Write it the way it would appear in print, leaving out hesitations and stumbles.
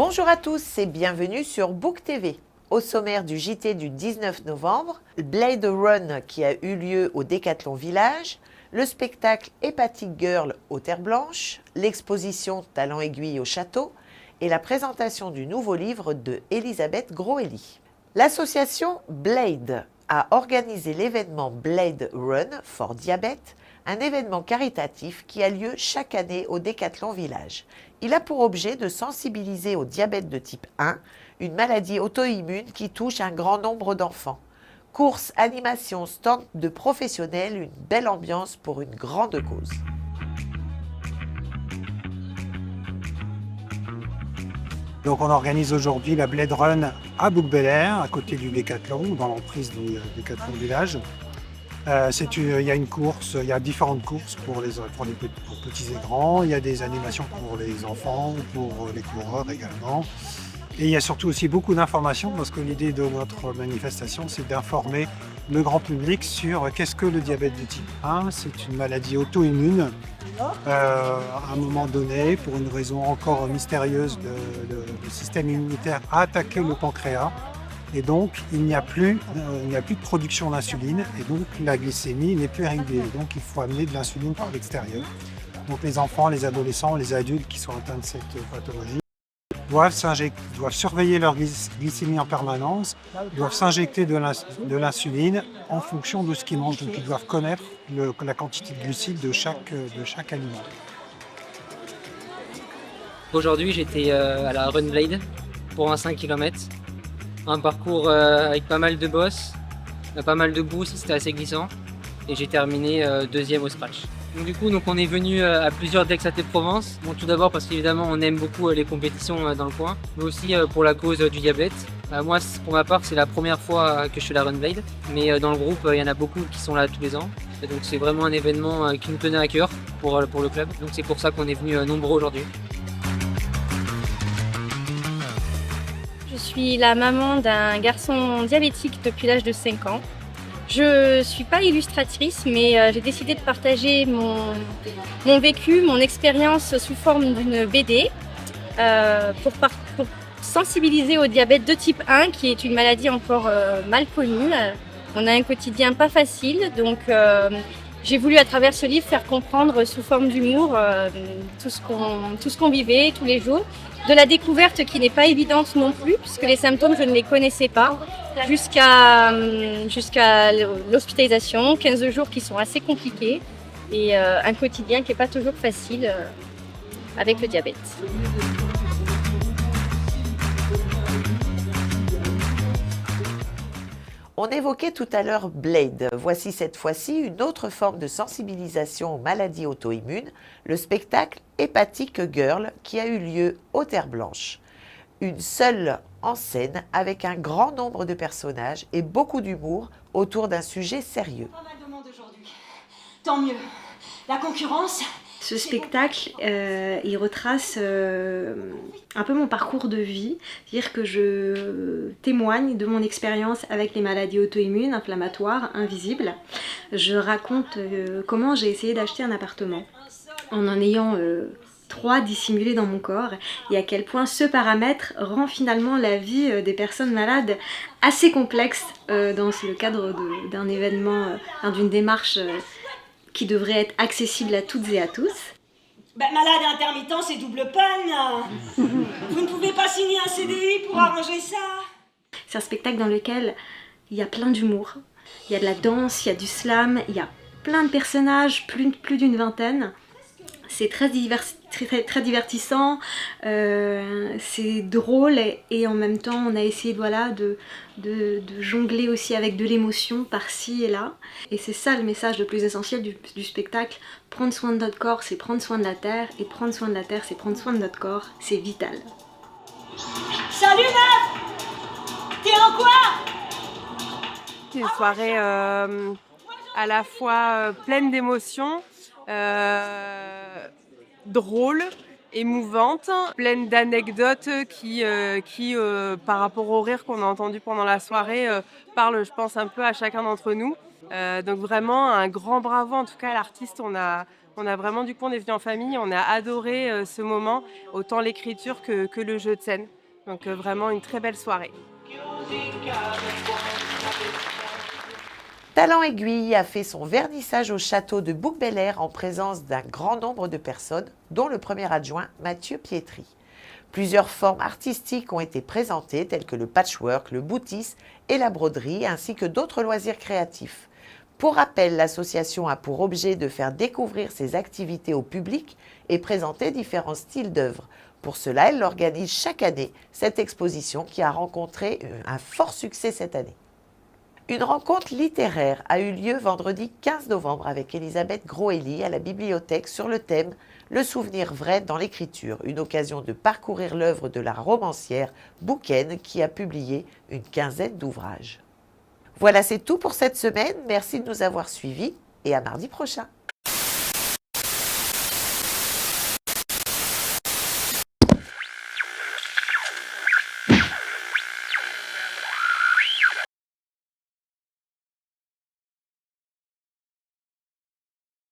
Bonjour à tous et bienvenue sur Book TV. Au sommaire du JT du 19 novembre, Blade Run qui a eu lieu au Décathlon Village, le spectacle Hepatic Girl aux Terres Blanches, l'exposition Talent Aiguille au Château et la présentation du nouveau livre de Elisabeth Groeli. L'association Blade a organisé l'événement Blade Run for Diabète, un événement caritatif qui a lieu chaque année au Décathlon Village. Il a pour objet de sensibiliser au diabète de type 1, une maladie auto-immune qui touche un grand nombre d'enfants. Courses, animations, stands de professionnels, une belle ambiance pour une grande cause. Donc on organise aujourd'hui la Blade Run à Bouc-Bel-Air, à côté du Décathlon, dans l'emprise du Décathlon Village. Il y a une course, il y a différentes courses pour petits et grands, il y a des animations pour les enfants, pour les coureurs également. Et il y a surtout aussi beaucoup d'informations parce que l'idée de notre manifestation, c'est d'informer le grand public sur qu'est-ce que le diabète de type 1. C'est une maladie auto-immune. À un moment donné, pour une raison encore mystérieuse, le système immunitaire a attaqué le pancréas. Et donc, il n'y a plus de production d'insuline et donc la glycémie n'est plus régulée. Donc, il faut amener de l'insuline par l'extérieur. Donc, les enfants, les adolescents, les adultes qui sont atteints de cette pathologie doivent surveiller leur glycémie en permanence, doivent s'injecter de l'insuline en fonction de ce qu'ils mangent. Donc, ils doivent connaître la quantité de glucides de chaque aliment. Aujourd'hui, j'étais à la Run Blade pour un 5 km. Un parcours avec pas mal de bosses, pas mal de boosts, c'était assez glissant. Et j'ai terminé deuxième au scratch. Donc, du coup, on est venu à plusieurs Dexaté Provence. Bon, tout d'abord parce qu'évidemment on aime beaucoup les compétitions dans le coin, mais aussi pour la cause du diabète. Moi, pour ma part, c'est la première fois que je fais la Run Blade, mais dans le groupe, il y en a beaucoup qui sont là tous les ans. Et donc c'est vraiment un événement qui nous tenait à cœur pour le club. Donc c'est pour ça qu'on est venu nombreux aujourd'hui. Je suis la maman d'un garçon diabétique depuis l'âge de 5 ans. Je ne suis pas illustratrice, mais j'ai décidé de partager mon vécu, mon expérience sous forme d'une BD pour sensibiliser au diabète de type 1, qui est une maladie encore mal connue. On a un quotidien pas facile, donc j'ai voulu à travers ce livre faire comprendre sous forme d'humour tout ce qu'on vivait tous les jours. De la découverte qui n'est pas évidente non plus, puisque les symptômes, je ne les connaissais pas, jusqu'à l'hospitalisation, 15 jours qui sont assez compliqués, et un quotidien qui n'est pas toujours facile avec le diabète. On évoquait tout à l'heure Blade. Voici cette fois-ci une autre forme de sensibilisation aux maladies auto-immunes, le spectacle Hepatic Girl qui a eu lieu aux Terres Blanches. Une seule en scène avec un grand nombre de personnages et beaucoup d'humour autour d'un sujet sérieux. Pas mal de monde aujourd'hui. Tant mieux. La concurrence. Ce spectacle, il retrace un peu mon parcours de vie, c'est-à-dire que je témoigne de mon expérience avec les maladies auto-immunes, inflammatoires, invisibles. Je raconte comment j'ai essayé d'acheter un appartement en ayant 3 dissimulés dans mon corps et à quel point ce paramètre rend finalement la vie des personnes malades assez complexe dans le cadre d'un événement, d'une démarche qui devrait être accessible à toutes et à tous. Malade et intermittent, c'est double peine. Vous ne pouvez pas signer un CDI pour arranger ça. C'est un spectacle dans lequel il y a plein d'humour, il y a de la danse, il y a du slam, il y a plein de personnages, plus d'une vingtaine. C'est très divertissant, c'est drôle et en même temps on a essayé de jongler aussi avec de l'émotion par-ci et là. Et c'est ça le message le plus essentiel du spectacle. Prendre soin de notre corps, c'est prendre soin de la terre, et prendre soin de la terre, c'est prendre soin de notre corps, c'est vital. Salut Neuf! T'es en quoi? C'est une soirée à la fois pleine d'émotions, drôle, émouvante, pleine d'anecdotes qui par rapport au rire qu'on a entendu pendant la soirée, parlent, je pense, un peu à chacun d'entre nous. Donc vraiment un grand bravo en tout cas à l'artiste. On a vraiment, du coup, on est venu en famille, on a adoré ce moment, autant l'écriture que le jeu de scène. Donc vraiment une très belle soirée. Talent Aiguille a fait son vernissage au château de Bouc-Bel-Air en présence d'un grand nombre de personnes, dont le premier adjoint Mathieu Pietri. Plusieurs formes artistiques ont été présentées, telles que le patchwork, le boutis et la broderie, ainsi que d'autres loisirs créatifs. Pour rappel, l'association a pour objet de faire découvrir ses activités au public et présenter différents styles d'œuvres. Pour cela, elle organise chaque année cette exposition qui a rencontré un fort succès cette année. Une rencontre littéraire a eu lieu vendredi 15 novembre avec Elisabeth Groeli à la bibliothèque sur le thème « Le souvenir vrai dans l'écriture », une occasion de parcourir l'œuvre de la romancière Bouquaine qui a publié une quinzaine d'ouvrages. Voilà, c'est tout pour cette semaine. Merci de nous avoir suivis et à mardi prochain.